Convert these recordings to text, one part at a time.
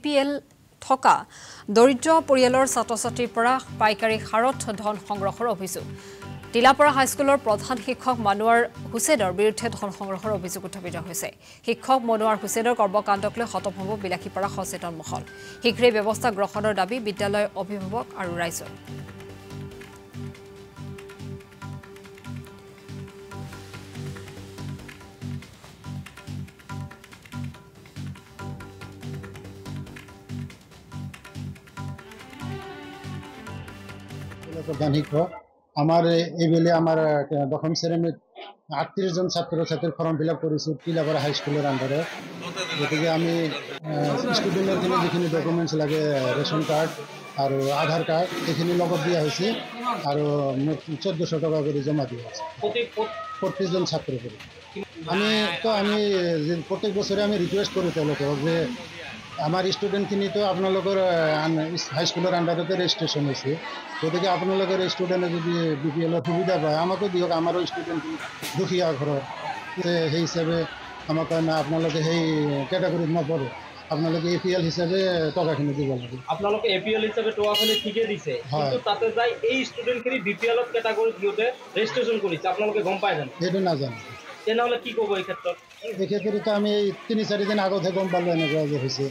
BPL থকা দৰিদ্ৰ পৰিয়ালৰ ছাত্ৰ-ছাত্ৰীৰ পৰা পাইকাৰী হাৰত ধন সংগ্ৰহৰ অভিযোগ টিলাপাৰা হাইস্কুলৰ প্ৰধান শিক্ষক মনোৱাৰ হুছেইনৰ বিৰুদ্ধে ধন সংগ্ৰহৰ অভিযোগ উত্থাপিত হৈছে শিক্ষক মনোৱাৰ হুছেইনৰ কৰ্মকাণ্ডক লৈ হতভম্ব বিলাসীপাৰা সচেতন মহল শীঘ্ৰে ব্যৱস্থা গ্ৰহণৰ দাবী বিদ্যালয় অভিভাৱক আৰু ৰাইজৰ প্রধান শিক্ষক আমার এইবেলে আমার দশম শ্রেণীত ৩৮ জন ছাত্র-ছাত্রীর ফর্ম ফিল আপ করেছি টিলাপাড়া হাইস্কুলের আন্ডারে গতিকে আমি স্টুডেন্টের জন্য যিখিনি ডকুমেন্টস লাগে রেশন কার্ড আর আধার কার্ড এইখিনি লগত দিয়া হয়েছে আর ১৪০০ টাকা করে জমা দিয়া আছে প্রত্যেকজন ছাত্র করে আমি প্রত্যেক বছরে আমি রিকোয়েস্ট করি তেওঁলোকক যে আমার স্টুডেন্টখিনি তো আপোনালোকৰ হাইস্কুলেৰ আন্ডাৰতে ৰেজিস্ট্ৰেশন হয়েছে গতিকে আপোনালোকৰ স্টুডেন্টে যদি BPL সুবিধা পায় আমাকে দিয়ক আমাৰও স্টুডেন্ট দুখীয়া ঘৰত সেই হিসাবে আমাক না আপোনালোকে সেই ক্যাটাগৰিত নপৰে আপোনালোকে APL হিসাবে টকাখিনি দিব লাগে আপোনালোকে APL হিসাবে টকাখিনি ঠিকে দিছে কিন্তু তাতে যাই এই স্টুডেন্টখিনি BPL ক্যাটাগরিত দিওতে রেজিস্ট্রেশন কৰিছে আপোনালোকে গম পায় জানো সেইটো নাজানো তেনেহলে কি ক'ব এই ক্ষেত্ৰত এই ক্ষেত্ৰে তো আমি ৩-৪ দিন আগতহে গম পালো এনেকুৱা যে হৈছে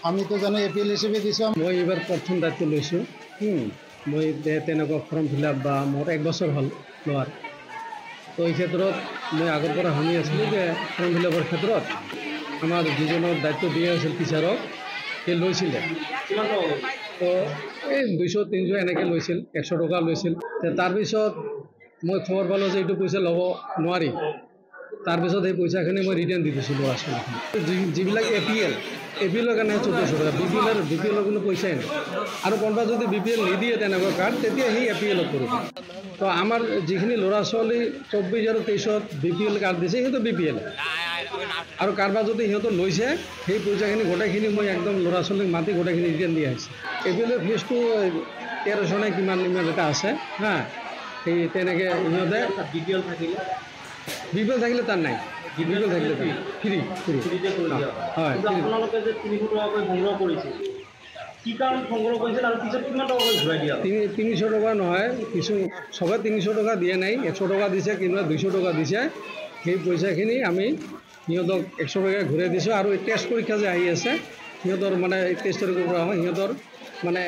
আমি তো জানো APL হিসেবে দিছো মই এবাৰ প্ৰথম দায়িত্ব লৈছোঁ মই তেনেকুৱা ফৰ্ম ফিল আপ বা মোৰ 1 বছৰ হ'ল লোৱাৰ তো এই ক্ষেত্ৰত মই আগৰ পৰা শুনি আছিলোঁ যে ফৰ্ম ফিল আপৰ ক্ষেত্ৰত আমাৰ যিজনৰ দায়িত্ব দিয়া হৈছিল টিচাৰক সেই লৈছিলে তো এই 200-300 এনেকৈ লৈছিল 100 টকা লৈছিল তাৰপিছত মই খবৰ পালোঁ যে এইটো পইচা ল'ব নোৱাৰি তাৰপিছত এই পইচাখিনি মই ৰিটাৰ্ণ দি দিছিলোঁ আচলতে যিবিলাক APL কাৰণে 1400 টকা BPL কোনো পইচাই নাই আৰু কোনোবা যদি BPL নিদিয়ে তেনেকুৱা কাৰ্ড তেতিয়া সেই APL কৰিব তো আমাৰ যিখিনি ল'ৰা ছোৱালী 24 আৰু 23ত BPL কাৰ্ড দিছে সেইটো BPL আৰু কাৰোবাৰ যদি সিহঁতৰ লৈছে সেই পইচাখিনি গোটেইখিনি মই একদম ল'ৰা ছোৱালীক মাতি গোটেইখিনি ৰিটাৰ্ণ দিয়া হৈছে APL ফিজটো 1300 নে কিমান এটা আছে হা সেই তেনেকৈ সিহঁতে BPL থাকিলে তাৰ নাই BPL থাকিলে ফ্ৰী হয় আপোনালোকে যে 300 টকাকৈ সংগ্ৰহ কৰিছে কি কাৰণ সংগ্ৰহ কৰিছিল আৰু পিছত কিমান টকাকৈ ঘূৰাই দিয়া 300 টকা নহয় কিছু সবে 300 টকা দিয়া নাই 100 টকা দিছে কিংবা 200 টকা দিছে সেই পইচাখিনি আমি সিহঁতক 100 টকা ঘূৰাই দিছোঁ আৰু টেষ্ট পৰীক্ষা যে আহি আছে সিহঁতৰ মানে 23 তাৰিখৰ পৰা সিহঁতৰ মানে